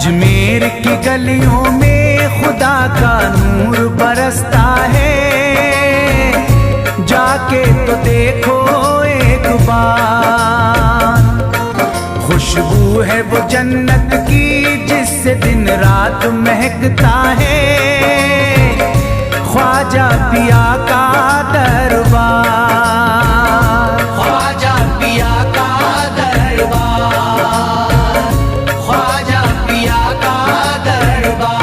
अजमेर की गलियों में खुदा का नूर बरसता है, जाके तो देखो एक बार। खुशबू है वो जन्नत की जिससे दिन रात महकता है, ख्वाजा पिया का दरबार, ख्वाजा पिया का दरबार, ख्वाजा पिया का दरबार।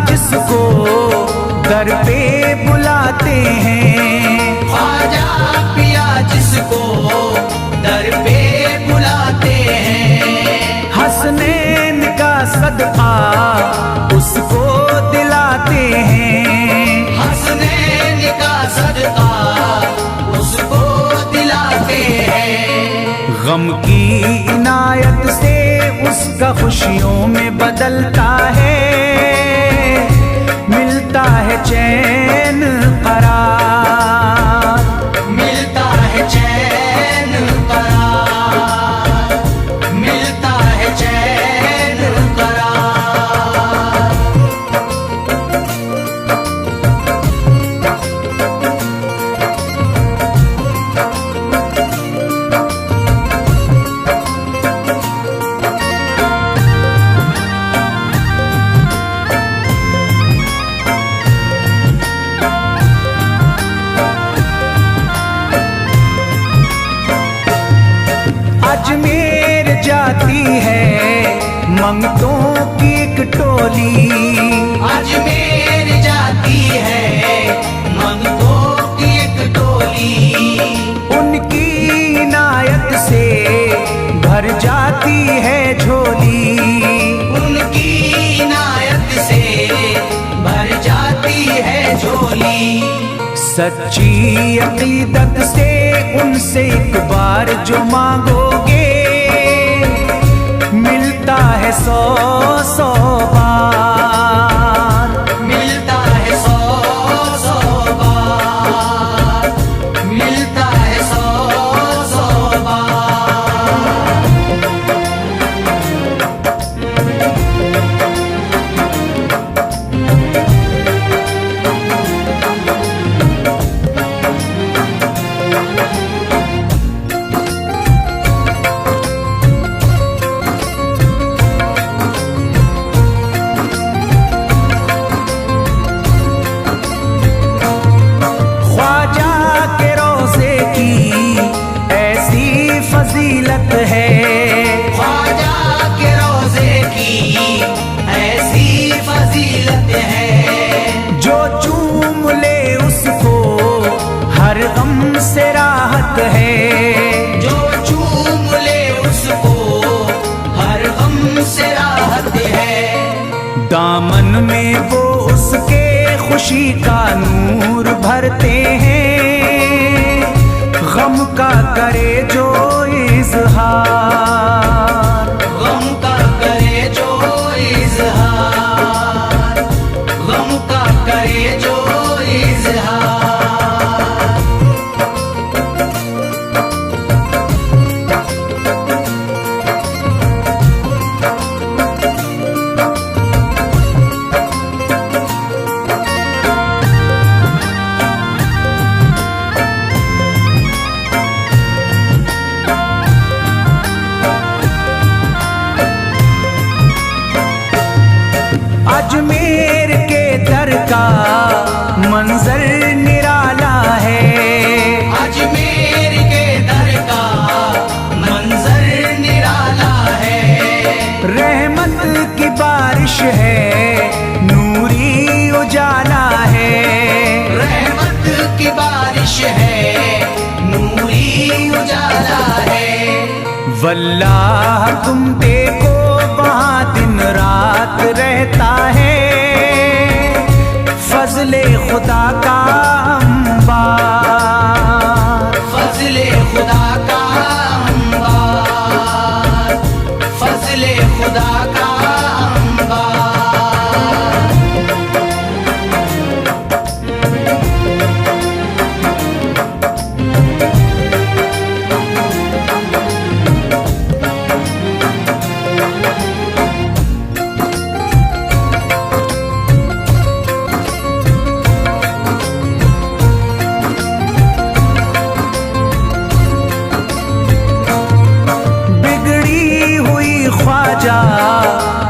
जिसको दर पे बुलाते हैं, ख्वाजा पिया जिसको दर पे बुलाते हैं, हसनैन का सदका उसको दिलाते हैं, हसनैन का सदका उसको दिलाते हैं। गम की इनायत से उसका खुशियों में बदलता है, मिलता है चैन करार, मिलता है चैन करार, मिलता है चैन करार। अजमेर जाती है मंगतों की एक टोली, अजमेर जाती है मंगतों की एक टोली, उनकी इनायत से भर जाती है झोली, उनकी इनायत से भर जाती है झोली। सच्ची अकीदत से उनसे एक बार जो मांगोगे, मिलता है 100 बार, मिलता है 100 बार, मिलता है 100 बार। फजीलत है, ख्वाजा के रोज़े की ऐसी फजीलत है, जो चूम ले उसको हर गम से राहत है, जो चूम ले उसको हर गम से राहत है। दामन में वो उसके खुशी का नूर भरते हैं, गम का करे जो इज़हार, गम का करे जो इज़हार, गम का करे जो इज़हार। अजमेर के दर का मंजर निराला है, अजमेर के दर का मंजर निराला है, रहमत की बारिश है नूरी उजाला है, रहमत की बारिश है नूरी उजाला है। वल्लाह तुम देखो वहाँ दिन रात रहता है, फजले खुदा का अंबार, फजले खुदा का अंबार, फजले खुदा का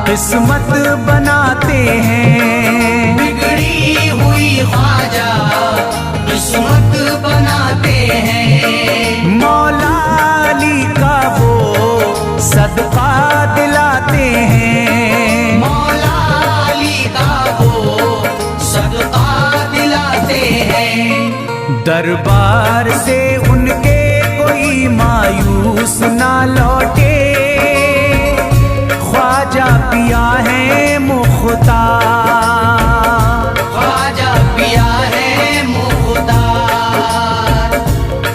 किस्मत बनाते हैं, बिगड़ी हुई ख्वाजा किस्मत बनाते हैं। मौला अली का वो सदका दिलाते हैं, मौला अली का वो सदका दिलाते हैं। दरबार से उनके कोई मायूस ना लौटे, ख्वाजा पिया है मुख्तार, ख्वाजा पिया है मुख्तार,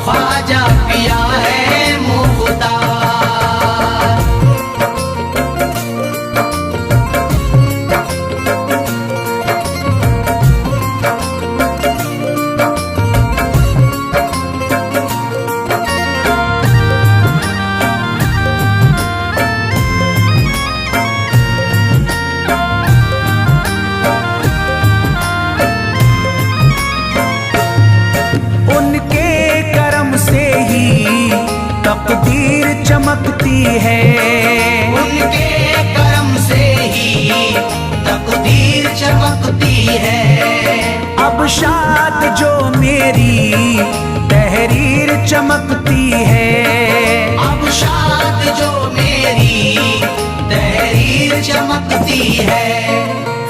ख्वाजा पिया है मुख्तार। तकदीर चमकती है, उनके करम से ही तकदीर चमकती है। अब शाद जो मेरी तहरीर चमकती है, अब शाद जो मेरी तहरीर चमकती है।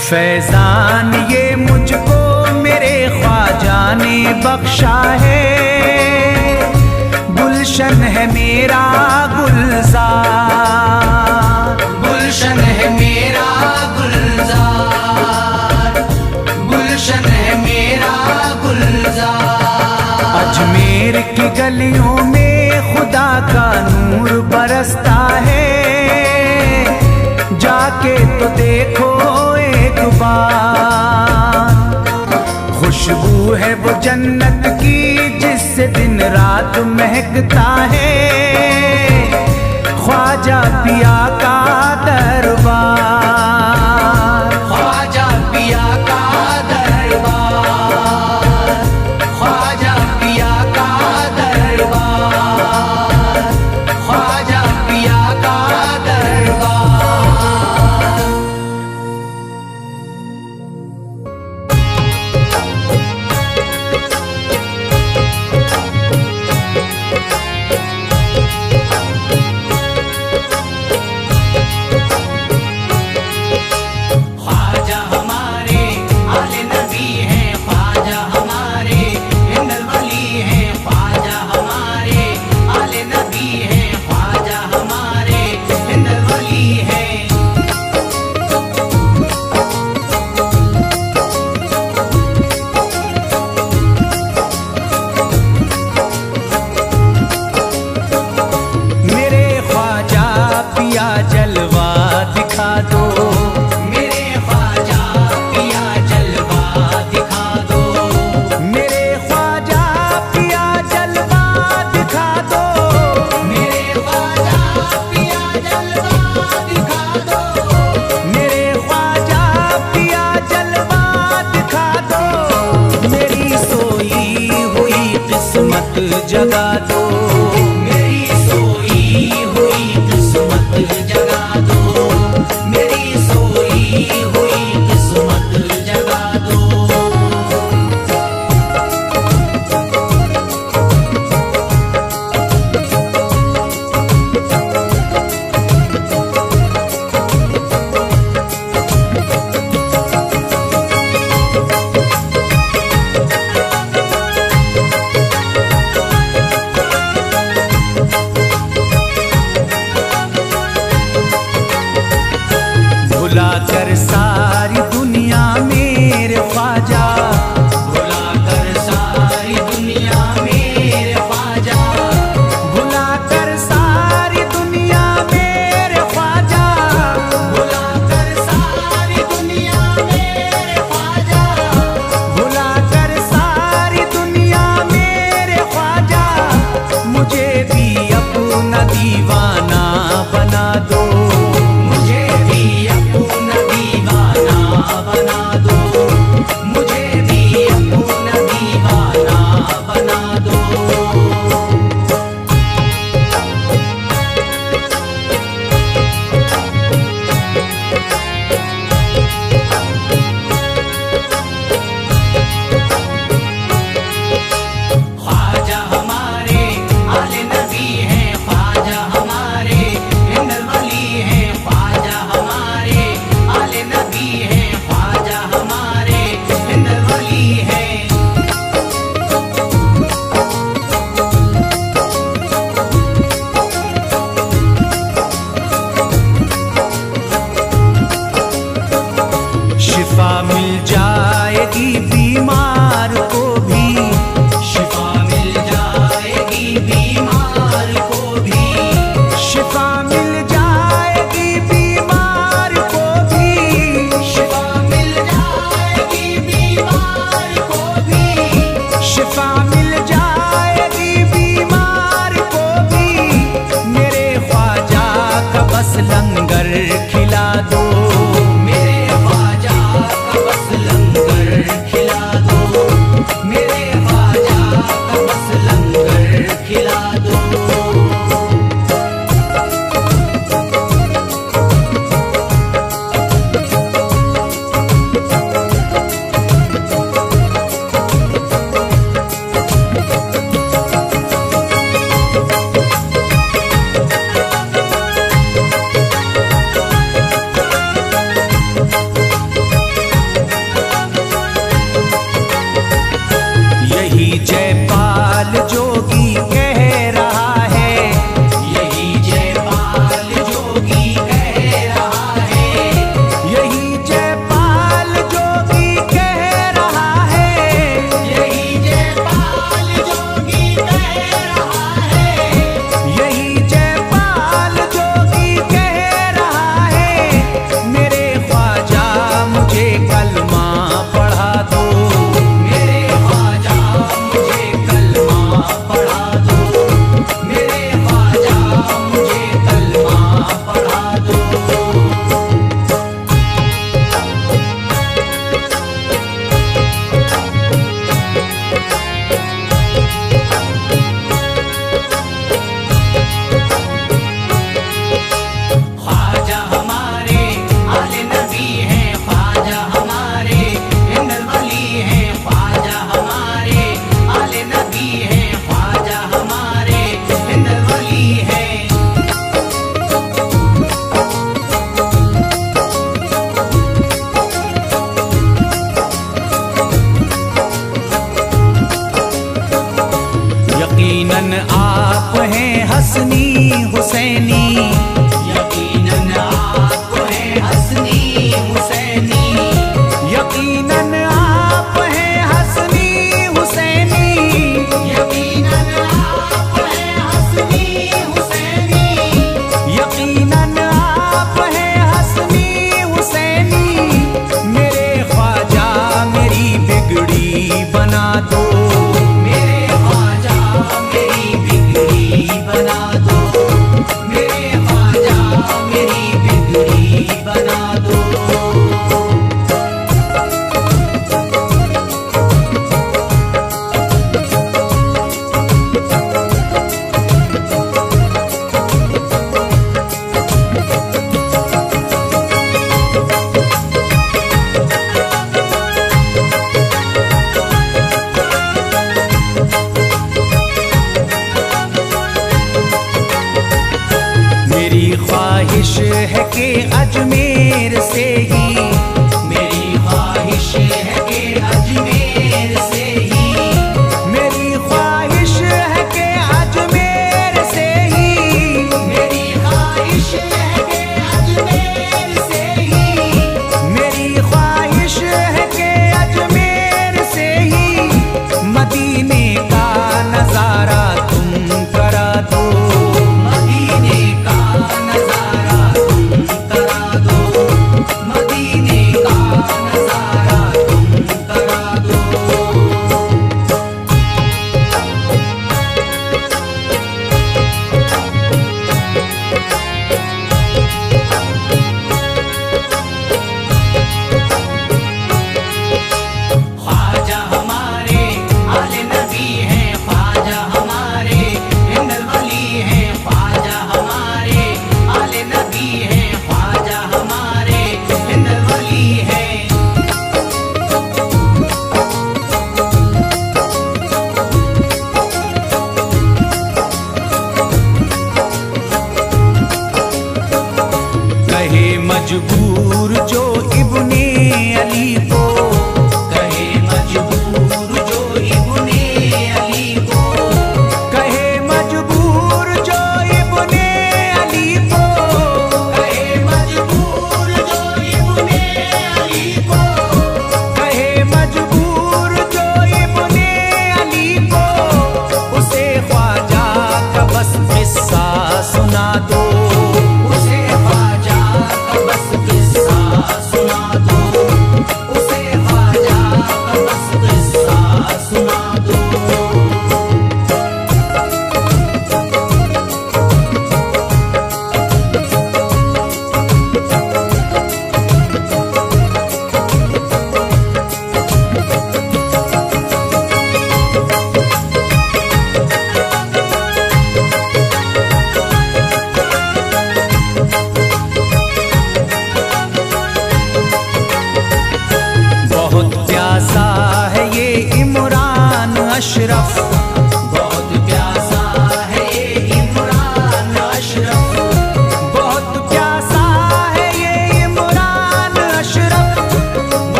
फैजान ये मुझको मेरे ख्वाजा ने बख्शा है, गुलशन है मेरा गुलजार, गुलशन है मेरा गुलजार, गुलशन है मेरा गुलजार। अजमेर की गलियों में खुदा का नूर बरसता है, जाके तो देखो एक बार। खुशबू है वो जन्नत की जिससे दिन रात महकता है, ख्वाजा पिया का दरबार, ख्वाजा पिया का दरबार, ख्वाजा पिया का दरबार, ख्वाजा पिया का दरबार। जगा दो, मेरी सोई हुई किस्मत जगा दो, मेरी सोई हुई किस्मत जगा दो। बीमार को भी शिफा मिल जाएगी बीमार को भी, शिफा मिल जाएगी बीमार को भी शिफा मिल जाएगी बीमार को भी। मेरे ख्वाजा का बस लंगर खिला दो, मेरे ख्वाजा का बस लंगर खिला दो, मेरे ख्वाजा का बस लंगर खिला दो। यही जयपाल जोगी कह रहा है, यही जयपाल जोगी कह रहा है, यही जयपाल जोगी कह रहा है, यही जयपाल जोगी कह रहा है, यही जयपाल जोगी कह रहा है। मेरे ख्वाजा मुझे कलमा पढ़ा दो, मेरे ख्वाजा मुझे कलमा पढ़ा दो, मेरे ख्वाजा मुझे कलमा पढ़ा दो। ख्वाजा हमारे आले नबी हैं, ख्वाजा हमारे हिंदल वली हैं, ख्वाजा हमारे आले नबी हैं, ख्वाजा हमारे हिंदल वली हैं। यकीनन आप हैं हसनी हुसैनी, यकीनन आप हैं हसनी हुसैनी, यकीनन आप हैं हसनी हुसैनी, यकीनन आप हैं हसनी हुसैनी, यकीनन आप हैं हसनी हुसैनी। मेरे ख्वाजा मेरी बिगड़ी बना दो, मेरे ख्वाजा मेरी बिगड़ी बना दो, मेरे ख्वाजा मेरी बिगड़ी बना दो। मेरी ख्वाहिश है कि अजमेर से ही, मेरी ख्वाहिश है कि अजमेर से ही, मेरी ख्वाहिश है कि अजमेर से ही, मेरी ख्वाहिश है कि अजमेर से ही, मेरी ख्वाहिश है कि अजमेर से ही मदीने का नजारा तुम करा दो, मदीने का नजारा तुम करा दो, मदीने का नजारा तुम करा दो। ख्वाजा हमारे आले नबी हैं, ख्वाजा हमारे हिंदल वली हैं, ख्वाजा हमारे आले नबी हैं, ख्वाजा हमारे हिंदल वली हैं। कहे मजबूर जो इब्ने अली को, कहे मजबूर जो इब्ने अली को, कहे मजबूर जो इब्ने अली को, कहे मजबूर जो इब्ने अली को, कहे मजबूर जो इब्ने अली को, उसे ख्वाजा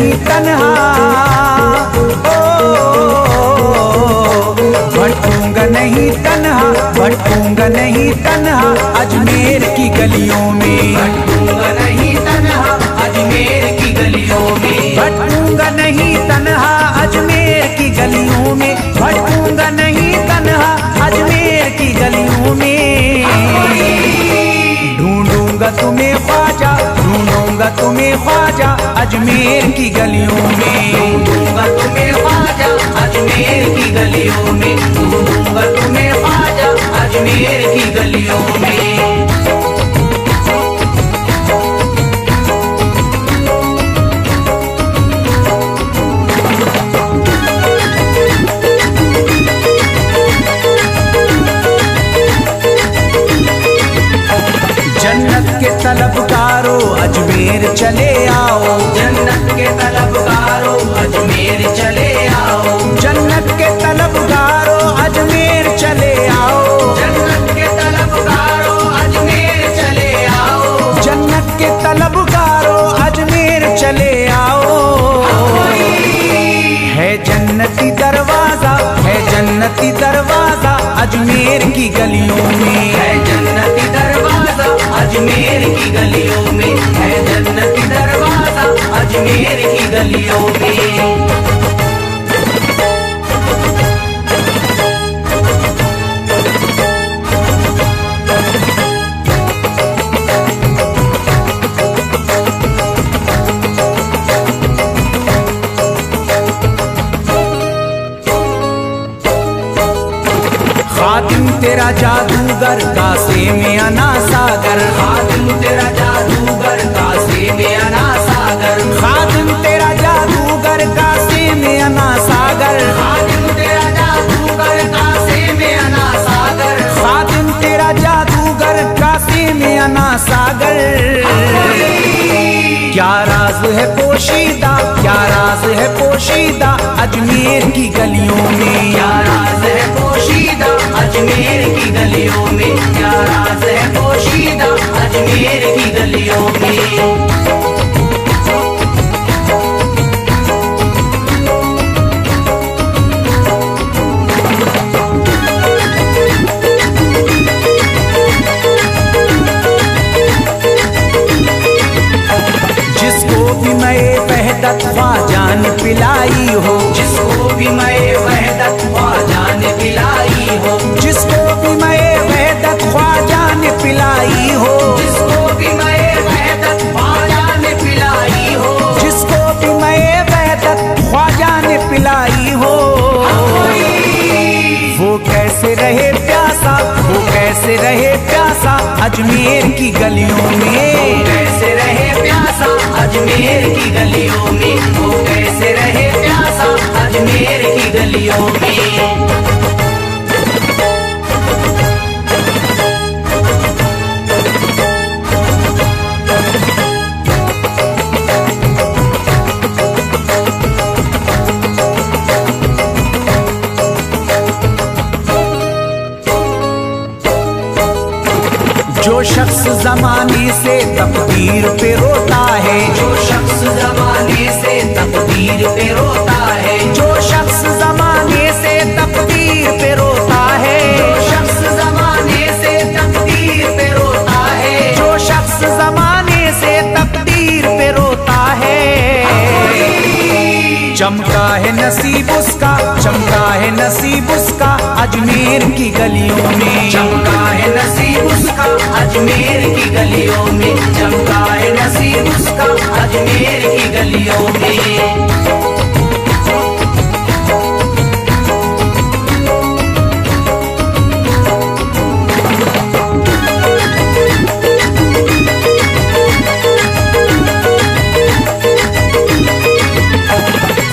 नहीं तन्हा, भटकूंगा नहीं तन्हा, भटकूंगा नहीं तन्हा अजमेर की गलियों में, भटकूंगा नहीं तन्हा अजमेर की गलियों में, भटकूंगा नहीं तन्हा अजमेर की गलियों में, भटकूंगा नहीं तन्हा अजमेर की गलियों में। ढूंढूंगा तुम्हें ख्वाजा, ढूंढूंगा तुम्हें ख्वाजा अजमेर की गलियों में, ढूंढूंगा तुम्हें ख्वाजा अजमेर की गलियों में, ढूंढूंगा तुम्हें ख्वाजा अजमेर की गलियों में। जन्नत के तलबगारो अजमेर चले आओ, जन्नत के तलबगारो अजमेर चले आओ, जन्नत के तलबगारो अजमेर चले आओ, जन्नत के तलबगारो अजमेर चले आओ, जन्नत के तलबगारो अजमेर चले आओ। है जन्नती दरवाजा, है जन्नती दरवाजा अजमेर की गलियों में, है जन्नती दरवाजा अजमेर की गलियों में, है जन्नती दरवाजा अजमेर की गलियों में। खादिम तेरा जादूगर कासे में अना सागर, खादिम तेरा जादूगर कासे में अना सागर, खादिम तेरा जादूगर कासे में अना सागर, खादिम तेरा जादूगर कासे में अना सागर, खादिम तेरा जादूगर कासे में अना सागर। क्या राज है पोशीदा, क्या राज है पोशीदा अजमेर की गलियों में, क्या राज है पोशीदा अजमेर की गलियों में, क्या राज है पोशीदा अजमेर की गलियों में। जिसको भी मैं वहदत ख्वाजा ने पिलाई हो, जिसको भी मैं वहदत ख्वाजा ने पिलाई हो, जिसको भी मैं वहदत ख्वाजा ने पिलाई हो, जिसको भी मैं वहदत ख्वाजा ने पिलाई हो, जिसको भी मैं वहदत ख्वाजा ने पिलाई हो। वो कैसे रहे प्यासा, वो कैसे रहे प्यासा अजमेर की गलियों में, कैसे रहे प्यासा अजमेर की गलियों में, वो कैसे रहे प्यासा अजमेर की गलियों में। जो शख्स जमाने से तकदीर पे रोता है, जो शख्स जमाने से तकदीर पे रोता है, जो शख्स जमाने से तकदीर पे रोता है, जो शख्स जमाने से तकदीर पे रोता है, जो शख्स जमाने से तकदीर पे रोता है। चमका है नसीब उसका, चमका है नसीब उसका अजमेर की गलियों में, चमका है नसीब उसका अजमेर की गलियों में, चमका है नसीब उसका अजमेर की गलियों में।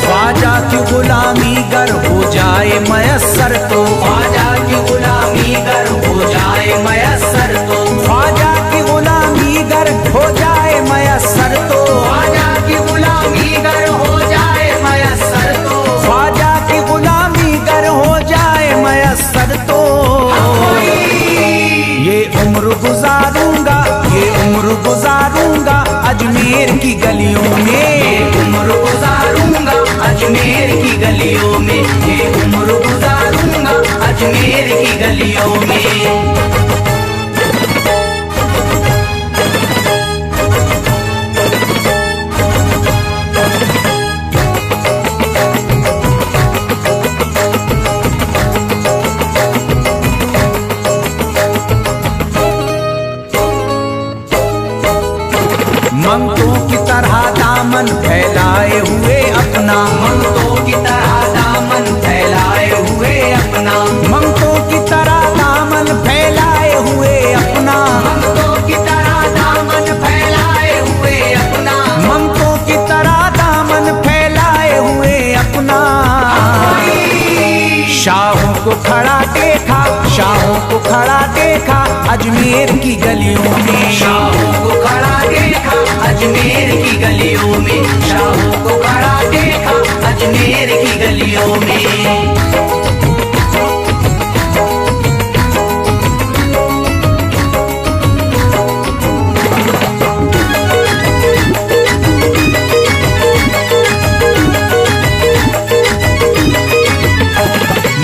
ख्वाजा की गुलामी गर हो जाए मयस्सर तो, ख्वाजा की गुलामी गर हो जाए मयस्सर तो, ख्वाजा की गुलामी गर हो जाए मयस्सर तो, ख्वाजा की गुलामी गर हो अजमेर की गलियों में। उम्र गुजारूंगा अजमेर की गलियों में, ये उम्र गुजारूंगा अजमेर की गलियों में। मंगतों की तरह दामन फैलाए हुए अपना, मंगतों की तरह दामन फैलाए हुए अपना, मंगतों की तरह दामन फैलाए हुए अपना, मंगतों की तरह दामन फैलाए हुए अपना, मंगतों की तरह दामन फैलाए हुए अपना। शाहों को खड़ा देखा, शाहों को खड़ा देखा अजमेर की गलियों में। शाहों को खड़ा देखा अजमेर की गलियों में, शाहों को खड़ा देखा अजमेर की गलियों में।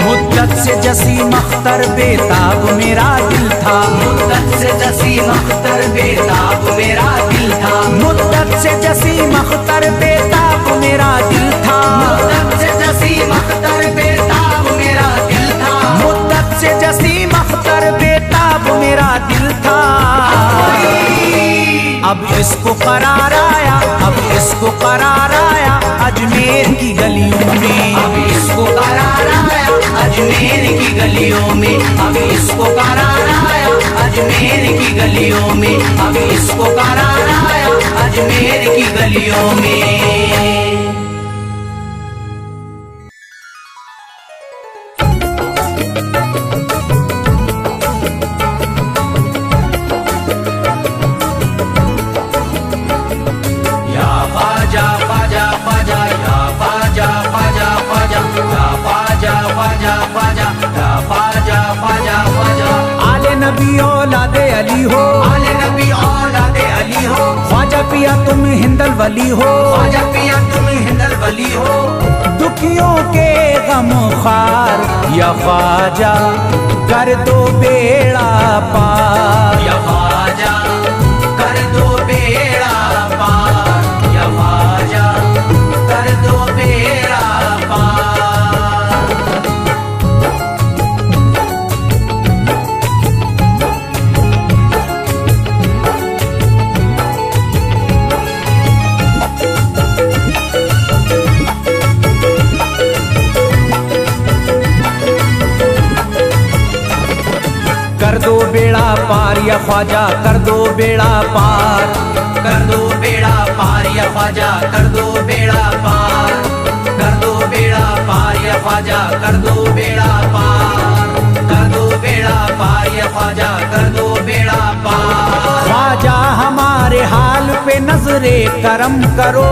मुद्दत से जसीम अख्तर बेताब मेरा दिल था, मुद्दत से जसीम अख्तर बेताब मेरा दिल था, मुद्दत से जसीम अख्तर बेताब मेरा दिल था, मुद्दत से जसीम अख्तर बेताब मेरा दिल था, मुद्दत से जसीम अख्तर बेताब मेरा दिल था। अब इसको करार आया, अब इसको करार आया अजमेर की गलियों में। अब इसको करार आया अजमेर की गलियों में, अब इसको करार आया अजमेर की गलियों में, अब इसको करार आया अजमेर की गलियों में। नबी औलादे अली हो, आले नबी औलादे अली हो, ख्वाजा पिया तुम हिंदल वली हो, ख्वाजा पिया तुम हिंदल वली हो। दुखियों के गम खार या ख्वाजा कर दो बेड़ा पार, या ख्वाजा कर दो बेड़ा पार, या ख्वाजा कर दो बेड़ा पार। कर दो बेड़ा पार या ख्वाजा कर दो बेड़ा पार, कर दो बेड़ा पार या ख्वाजा कर दो बेड़ा पार, कर दो बेड़ा पार या ख्वाजा कर दो बेड़ा पार, कर दो बेड़ा पार या ख्वाजा कर दो बेड़ा पार। ख्वाजा हमारे हाल पे नजरे करम करो,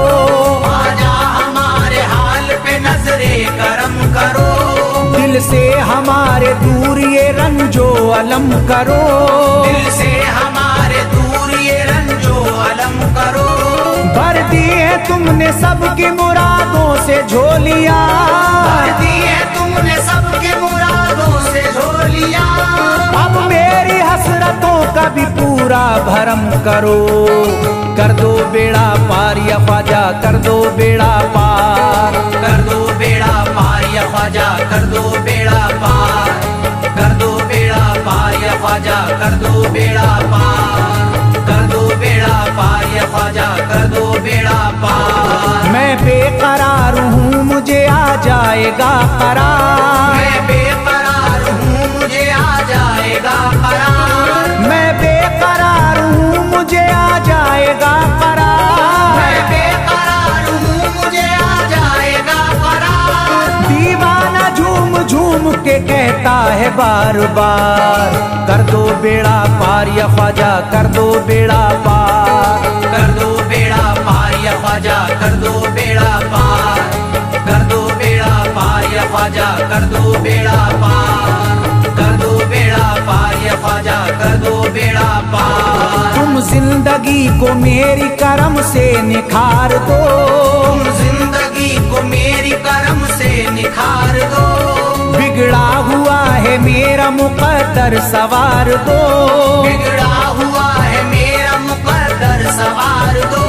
ख्वाजा हमारे हाल पे नजरे करम करो, दिल से हमारे दूर ये रंजो अलम करो, दिल से हमारे दूर ये रंजो अलम करो। भर दी है तुमने सबकी मुरादों से झोलियां, भर दी है तुमने सबके मुरादों से झोलियां। अब मेरी हसरतों का भी पूरा भरम करो, कर दो बेड़ा पार या ख्वाजा कर दो बेड़ा पार, कर दो बेड़ा पार या ख्वाजा कर दो बेड़ा पार, कर दो बेड़ा पार या ख्वाजा कर दो बेड़ा पार, कर दो बेड़ा पार या ख्वाजा कर दो बेड़ा पार। मैं बेकरार हूँ मुझे आ जाएगा करार, मैं बेकरार हूँ मुझे आ जाएगा करार, मैं बेकरार हूँ मुझे आ जाएगा करार, मैं बेकरार हूँ मुझे आ जाएगा करार। दीवाना झूम झूम के कहता है बार बार, कर दो बेड़ा पार या ख्वाजा कर दो बेड़ा पार, कर दो बेड़ा पार या ख्वाजा कर दो बेड़ा पार, कर दो बेड़ा पार या ख्वाजा कर दो बेड़ा पार, कर दो बेड़ा पार या ख्वाजा कर दो बेड़ा पार। तुम जिंदगी को मेरी करम से निखार दो, तुम जिंदगी को मेरी करम से निखार दो। बिगड़ा हुआ है मेरा मुकद्दर सवार दो, बिगड़ा हुआ है मेरा मुकद्दर सवार दो।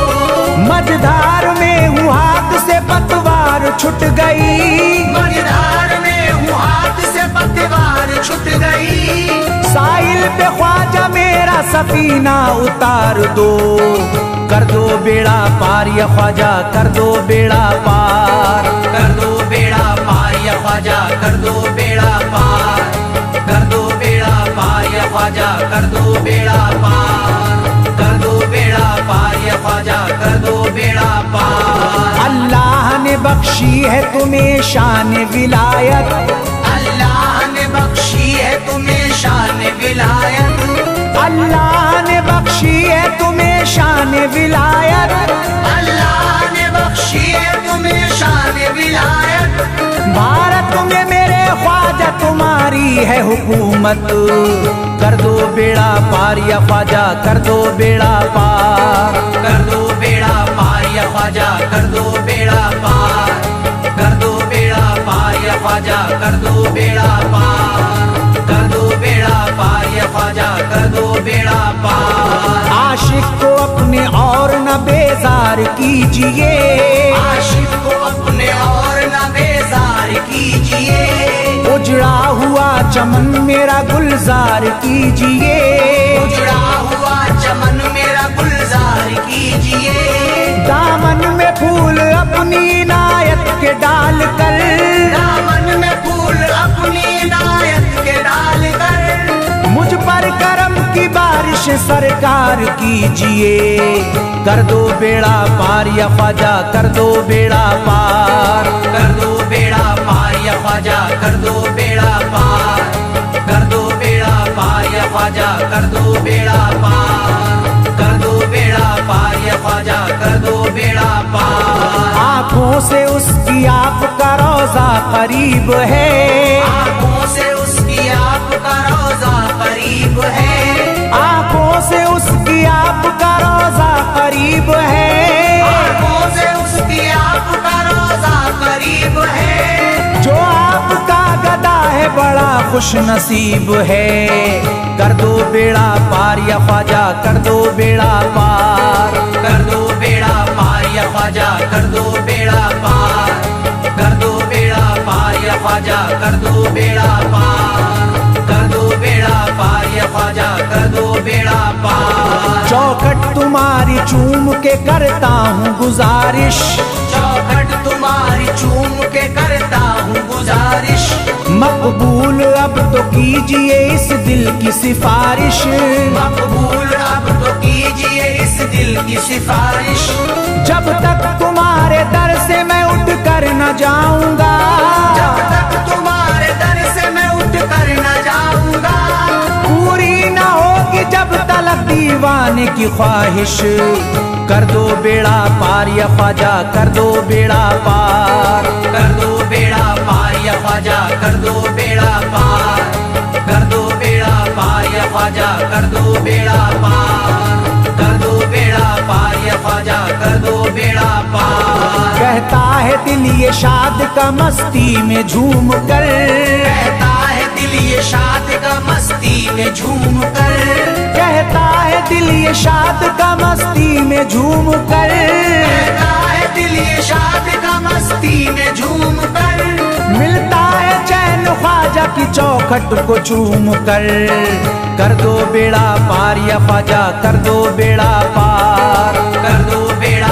मझधार में हूँ हाथ से पतवार छूट गई, मझधार में हूँ हाथ से पतवार छूट गई। साहिल पे ख्वाजा मेरा सफीना उतार दो, कर दो बेड़ा पार या ख्वाजा कर दो बेड़ा पार। कर दो बेड़ा पार या ख्वाजा कर दो बेड़ा पार। कर दो बेड़ा पार या ख्वाजा कर दो बेड़ा पार। कर दो बेड़ा पार या ख्वाजा कर दो बेड़ा पार। अल्लाह ने बख्शी है तुम्हें शान विलायत, अल्लाह ने बख्शी है तुम्हें शान विलायत। अल्लाह ने बख्शी है तुम्हें शान विलायत, अल्लाह ने बख्शी है तुम्हें शान विलायत। भारत में मेरे ख्वाजा तुम्हारी है हुकूमत, कर दो बेड़ा पार या ख्वाजा कर दो बेड़ा पार। कर दो बेड़ा पार या ख्वाजा कर दो बेड़ा पार। कर दो बेड़ा पार या ख्वाजा कर दो बेड़ा पार। कर दो बेड़ा पार या ख्वाजा कर दो बेड़ा पार। आशिक को अपने और न बेजार कीजिए, आशिक को अपने और न बेजार कीजिए। उजड़ा हुआ चमन मेरा गुलजार कीजिए, उजड़ा हुआ चमन मेरा गुलजार कीजिए। दामन में फूल अपनी इनायत के डाल कर, दामन में फूल अपनी इनायत के डाल कर। मुझ पर करम की बारिश सरकार कीजिए, कर दो बेड़ा पार या ख्वाजा कर दो बेड़ा पार। कर दो बेड़ा पार या ख्वाजा कर दो बेड़ा पार। कर दो बेड़ा पार या ख्वाजा कर दो बेड़ा पार। कर दो बेड़ा पार या ख्वाजा कर दो बेड़ा पार। आँखों से उसकी आपका रोजा करीब है, आँखों से उसकी आपका रोजा करीब है। आँखों से उसकी आपका रोजा करीब है, आँखों से उसकी आपका रोजा करीब है। जो आपका गदा है बड़ा खुश नसीब है, कर दो बेड़ा पार या ख्वाजा कर दो बेड़ा पार। कर दो बेड़ा पार या ख्वाजा कर दो बेड़ा पार। कर दो बेड़ा पार या ख्वाजा कर दो बेड़ा पार। कर दो बेड़ा पार या ख्वाजा कर दो बेड़ा पार। चौखट तुम्हारी चूम के करता हूँ गुजारिश, चौखट तुम्हारी चूम के करता हूँ गुजारिश। मकबूल अब तो कीजिए इस दिल की सिफारिश, मकबूल अब तो कीजिए इस दिल की सिफारिश। जब तक तुम्हारे दर से मैं उठ कर न जाऊंगा, जब तक तुम्हारे दर से मैं उठ कर न जाऊंगा। पूरी न होगी जब तलक दीवाने की ख्वाहिश, कर दो बेड़ा पार या ख्वाजा कर दो बेड़ा पार। कर दो बेड़ा पार या ख्वाजा कर दो बेड़ा पार। कर दो बेड़ा पार या ख्वाजा कर दो बेड़ा पार। कर दो बेड़ा पार या ख्वाजा कर दो बेड़ा पार। कहता है दिल ये शाद का मस्ती में झूम कर, कहता है दिल ये शाद का मस्ती में झूम कर। कहता है दिल ये शाद का मस्ती में झूम कर, कहता है दिल ये शाद का मस्ती में झूम कर। मिलता है चैन ख्वाजा की चौखट को चूम कर दो बेड़ा पार या ख्वाजा कर दो बेड़ा पार। कर दो बेड़ा